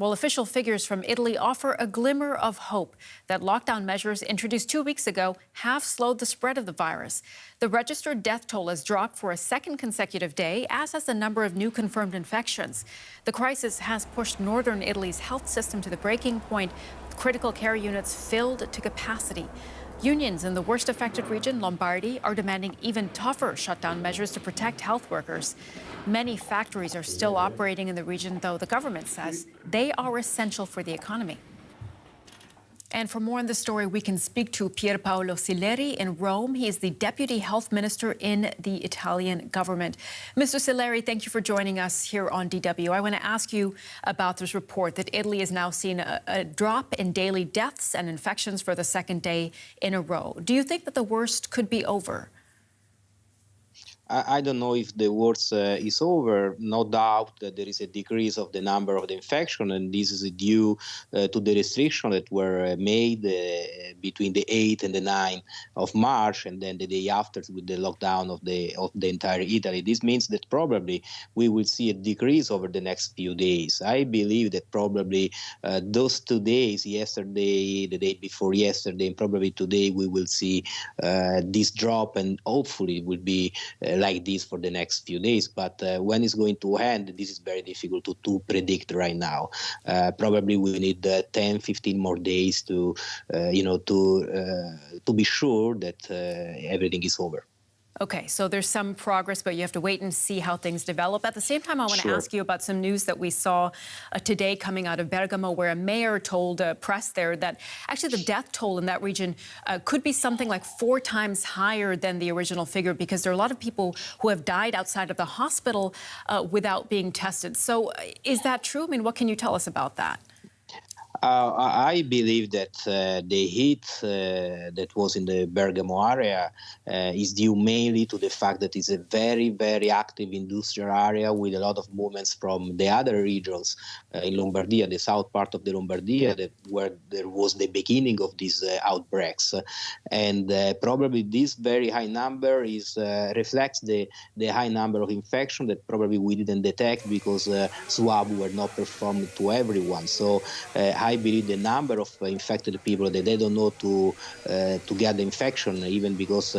Well, official figures from Italy offer a glimmer of hope that lockdown measures introduced 2 weeks ago have slowed the spread of the virus. The registered death toll has dropped for a second consecutive day, as has the number of new confirmed infections. The crisis has pushed northern Italy's health system to the breaking point, with critical care units filled to capacity. Unions in the worst affected region, Lombardy, are demanding even tougher shutdown measures to protect health workers. Many factories are still operating in the region, though the government says they are essential for the economy. And for more on the story, we can speak to Pierpaolo Sileri in Rome. He is the Deputy Health Minister in the Italian government. Mr. Sileri, thank you for joining us here on DW. I want to ask you about this report that Italy has now seen a drop in daily deaths and infections for the second day in a row. Do you think that the worst could be over? I don't know if the worst is over. No doubt that there is a decrease of the number of the infection, and this is due to the restrictions that were made between the 8th and the 9th of March, and then the day after with the lockdown of the entire Italy. This means that probably we will see a decrease over the next few days. I believe that probably those 2 days, yesterday, the day before yesterday, and probably today, we will see this drop, and hopefully it will be like this for the next few days. But when it's going to end, this is very difficult to predict right now. Probably we need 10, 15 more days to be sure that everything is over. Okay, so there's some progress, but you have to wait and see how things develop. At the same time, I want to ask you about some news that we saw today coming out of Bergamo, where a mayor told press there that actually the death toll in that region could be something like 4 times higher than the original figure, because there are a lot of people who have died outside of the hospital without being tested. So is that true? I mean, what can you tell us about that? I believe that the heat that was in the Bergamo area is due mainly to the fact that it's a very, very active industrial area with a lot of movements from the other regions in Lombardia, the south part of the Lombardia, where there was the beginning of these outbreaks. And probably this very high number reflects the high number of infection that probably we didn't detect because swabs were not performed to everyone. So I believe the number of infected people that they don't know to get the infection, even because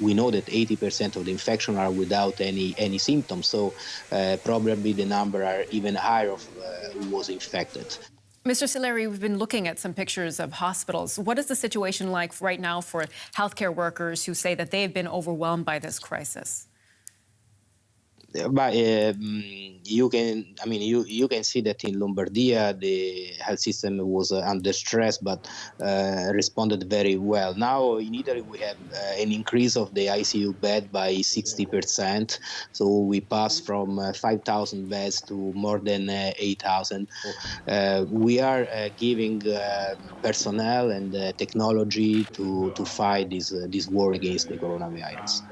we know that 80% of the infection are without any symptoms. So probably the number are even higher of who was infected. Mr. Sileri, we've been looking at some pictures of hospitals. What is the situation like right now for healthcare workers who say that they have been overwhelmed by this crisis? But you can see that in Lombardia the health system was under stress, but responded very well. Now in Italy we have an increase of the ICU bed by 60%. So we passed from 5,000 beds to more than 8,000. We are giving personnel and technology to fight this war against the coronavirus.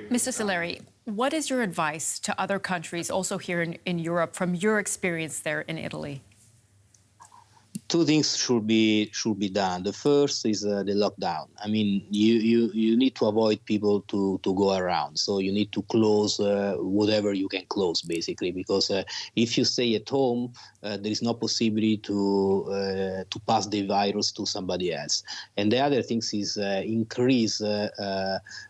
Mr. Sileri, what is your advice to other countries, also here in Europe, from your experience there in Italy? 2 things should be done. The first is the lockdown. I mean, you need to avoid people to go around. So you need to close whatever you can close, basically, because if you stay at home, there is no possibility to pass the virus to somebody else. And the other thing is increase,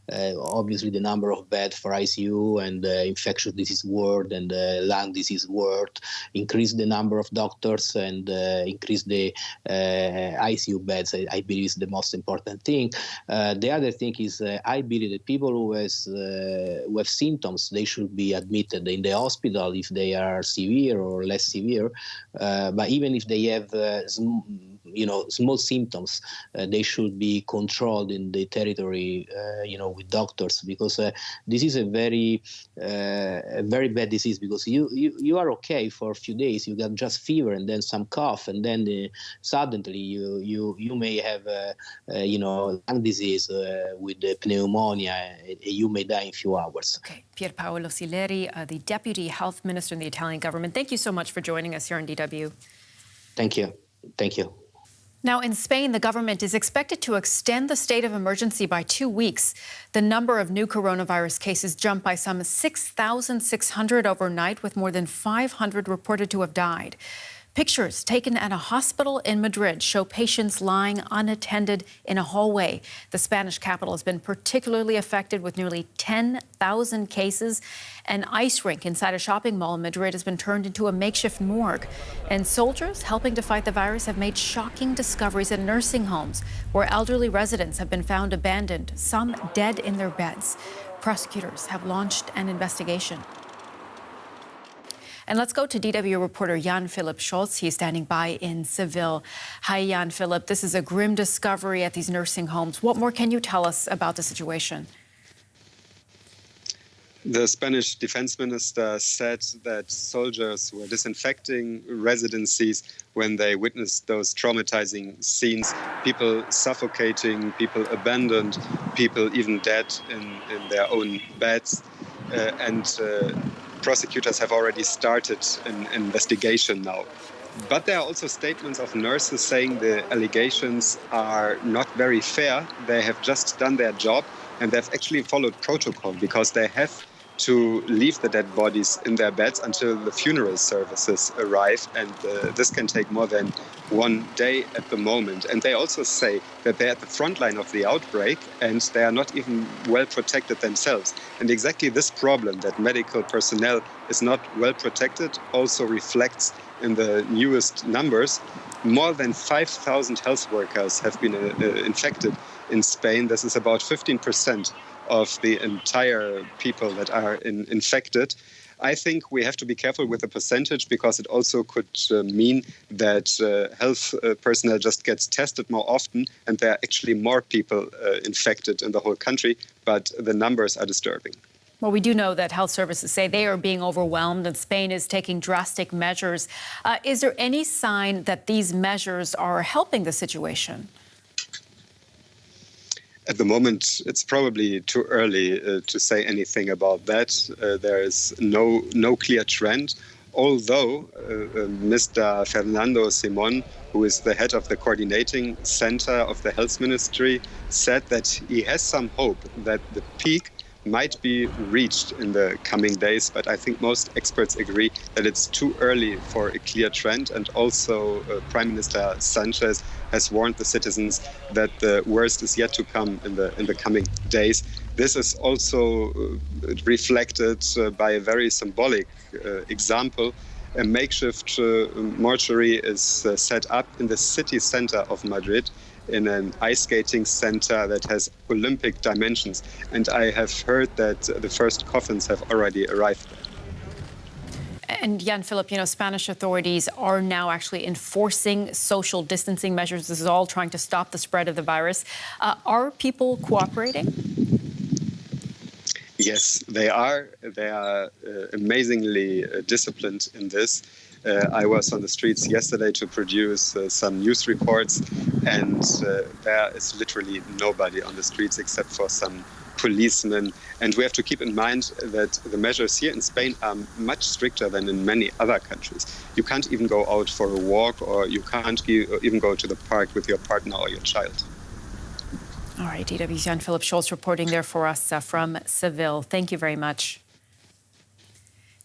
obviously, the number of beds for ICU and infectious disease ward and lung disease ward. Increase the number of doctors and increase the ICU beds. I believe is the most important thing. The other thing is I believe that people who have symptoms, they should be admitted in the hospital if they are severe or less severe. But even if they have small symptoms, they should be controlled in the territory, with doctors, because this is a very bad disease. Because you are okay for a few days, you got just fever and then some cough, and then suddenly you may have lung disease with pneumonia. You may die in a few hours. Okay, Pierpaolo Sileri, the Deputy Health Minister in the Italian government. Thank you so much for joining us here on DW. Thank you. Thank you. Now, in Spain, the government is expected to extend the state of emergency by 2 weeks. The number of new coronavirus cases jumped by some 6,600 overnight, with more than 500 reported to have died. Pictures taken at a hospital in Madrid show patients lying unattended in a hallway. The Spanish capital has been particularly affected with nearly 10,000 cases. An ice rink inside a shopping mall in Madrid has been turned into a makeshift morgue. And soldiers helping to fight the virus have made shocking discoveries in nursing homes where elderly residents have been found abandoned, some dead in their beds. Prosecutors have launched an investigation. And let's go to DW reporter Jan-Philipp Scholz. He's standing by in Seville. Hi, Jan-Philipp. This is a grim discovery at these nursing homes. What more can you tell us about the situation? The Spanish defense minister said that soldiers were disinfecting residencies when they witnessed those traumatizing scenes. People suffocating, people abandoned, people even dead in their own beds. Prosecutors have already started an investigation now. But there are also statements of nurses saying the allegations are not very fair. They have just done their job and they've actually followed protocol because they have to leave the dead bodies in their beds until the funeral services arrive. And this can take more than 1 day at the moment. And they also say that they're at the front line of the outbreak and they are not even well protected themselves. And exactly this problem, that medical personnel is not well protected, also reflects in the newest numbers. More than 5,000 health workers have been infected in Spain. This is about 15% of the entire people that are infected. I think we have to be careful with the percentage because it also could mean that health personnel just gets tested more often and there are actually more people infected in the whole country, but the numbers are disturbing. Well, we do know that health services say they are being overwhelmed and Spain is taking drastic measures. Is there any sign that these measures are helping the situation? At the moment, it's probably too early to say anything about that. There is no clear trend, although Mr. Fernando Simón, who is the head of the coordinating center of the health ministry, said that he has some hope that the peak might be reached in the coming days, but I think most experts agree that it's too early for a clear trend. And also Prime Minister Sanchez has warned the citizens that the worst is yet to come in the coming days. This is also reflected by a very symbolic example. A makeshift mortuary is set up in the city center of Madrid, in an ice skating center that has Olympic dimensions. And I have heard that the first coffins have already arrived there. And Jan-Philipp, Spanish authorities are now actually enforcing social distancing measures. This is all trying to stop the spread of the virus. Are people cooperating? Yes, they are. They are amazingly disciplined in this. I was on the streets yesterday to produce some news reports, and there is literally nobody on the streets except for some policemen. And we have to keep in mind that the measures here in Spain are much stricter than in many other countries. You can't even go out for a walk, or you can't even go to the park with your partner or your child. All right, DW's Jan-Philipp Scholz reporting there for us from Seville. Thank you very much.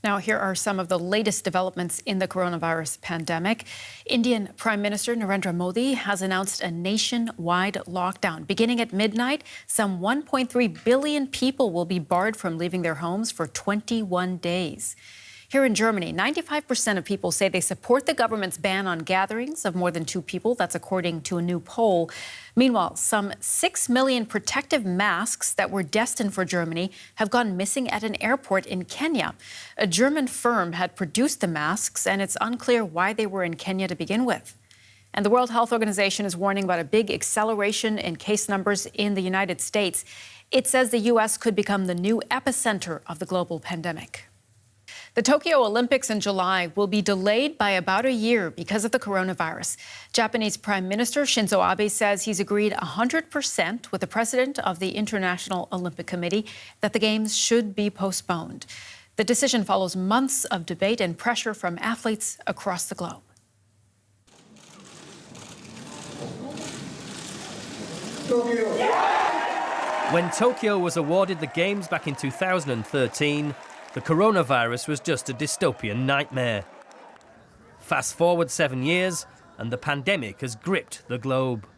Now, here are some of the latest developments in the coronavirus pandemic. Indian Prime Minister Narendra Modi has announced a nationwide lockdown. Beginning at midnight, some 1.3 billion people will be barred from leaving their homes for 21 days. Here in Germany, 95% of people say they support the government's ban on gatherings of more than 2 people. That's according to a new poll. Meanwhile, some 6 million protective masks that were destined for Germany have gone missing at an airport in Kenya. A German firm had produced the masks, and it's unclear why they were in Kenya to begin with. And the World Health Organization is warning about a big acceleration in case numbers in the United States. It says the U.S. could become the new epicenter of the global pandemic. The Tokyo Olympics in July will be delayed by about a year because of the coronavirus. Japanese Prime Minister Shinzo Abe says he's agreed 100% with the president of the International Olympic Committee that the Games should be postponed. The decision follows months of debate and pressure from athletes across the globe. When Tokyo was awarded the Games back in 2013, the coronavirus was just a dystopian nightmare. Fast forward 7 years, and the pandemic has gripped the globe.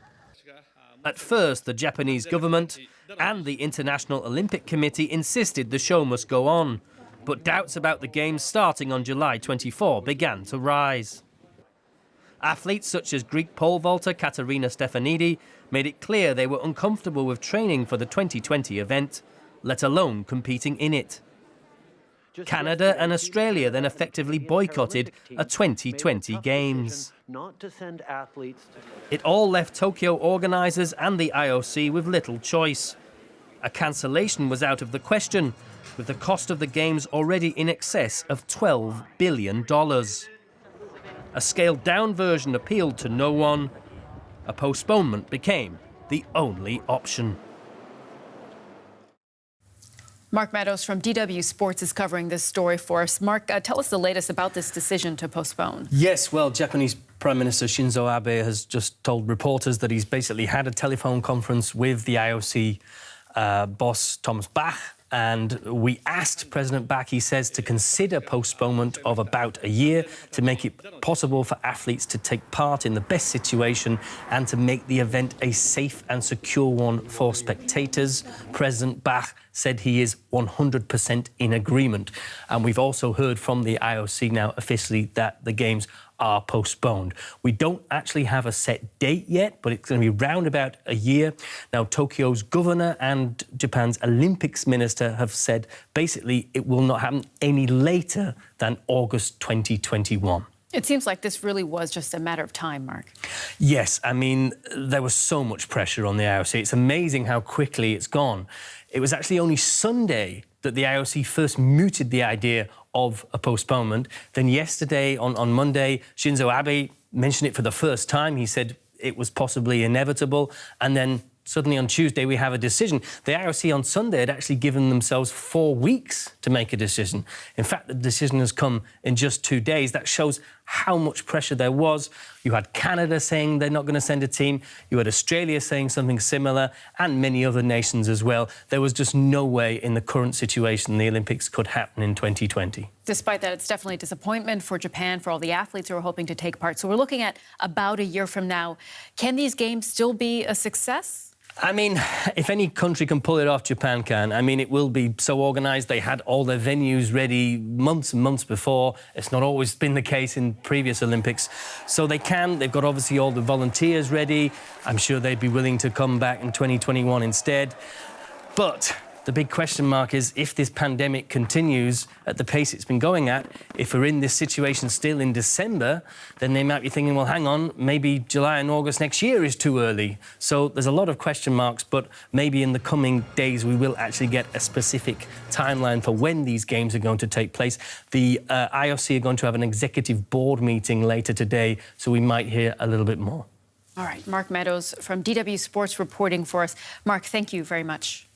At first, the Japanese government and the International Olympic Committee insisted the show must go on, but doubts about the Games starting on July 24 began to rise. Athletes such as Greek pole vaulter Katerina Stefanidi made it clear they were uncomfortable with training for the 2020 event, let alone competing in it. Canada and Australia then effectively boycotted a 2020 Games. It all left Tokyo organisers and the IOC with little choice. A cancellation was out of the question, with the cost of the Games already in excess of $12 billion. A scaled-down version appealed to no one. A postponement became the only option. Mark Meadows from DW Sports is covering this story for us. Mark, tell us the latest about this decision to postpone. Yes, well, Japanese Prime Minister Shinzo Abe has just told reporters that he's basically had a telephone conference with the IOC boss, Thomas Bach, and we asked President Bach, he says, to consider postponement of about a year to make it possible for athletes to take part in the best situation and to make the event a safe and secure one for spectators. President Bach said he is 100% in agreement. And we've also heard from the IOC now officially that the Games are postponed. We don't actually have a set date yet, but it's going to be round about a year. Now, Tokyo's governor and Japan's Olympics minister have said basically it will not happen any later than August 2021. It seems like this really was just a matter of time, Mark. Yes, I mean, there was so much pressure on the IOC. It's amazing how quickly it's gone. It was actually only Sunday that the IOC first mooted the idea of a postponement. Then yesterday, on Monday, Shinzo Abe mentioned it for the first time. He said it was possibly inevitable. And then suddenly on Tuesday, we have a decision. The IOC on Sunday had actually given themselves 4 weeks to make a decision. In fact, the decision has come in just 2 days. That shows how much pressure there was. You had Canada saying they're not going to send a team. You had Australia saying something similar, and many other nations as well. There was just no way in the current situation the Olympics could happen in 2020. Despite that, it's definitely a disappointment for Japan, for all the athletes who are hoping to take part. So we're looking at about a year from now. Can these Games still be a success? I mean, if any country can pull it off, Japan can. I mean, it will be so organised. They had all their venues ready months and months before. It's not always been the case in previous Olympics. So they can. They've got obviously all the volunteers ready. I'm sure they'd be willing to come back in 2021 instead. But the big question mark is if this pandemic continues at the pace it's been going at, if we're in this situation still in December, then they might be thinking, well, hang on, maybe July and August next year is too early. So there's a lot of question marks, but maybe in the coming days we will actually get a specific timeline for when these Games are going to take place. The IOC are going to have an executive board meeting later today, so we might hear a little bit more. All right, Mark Meadows from DW Sports reporting for us. Mark, thank you very much.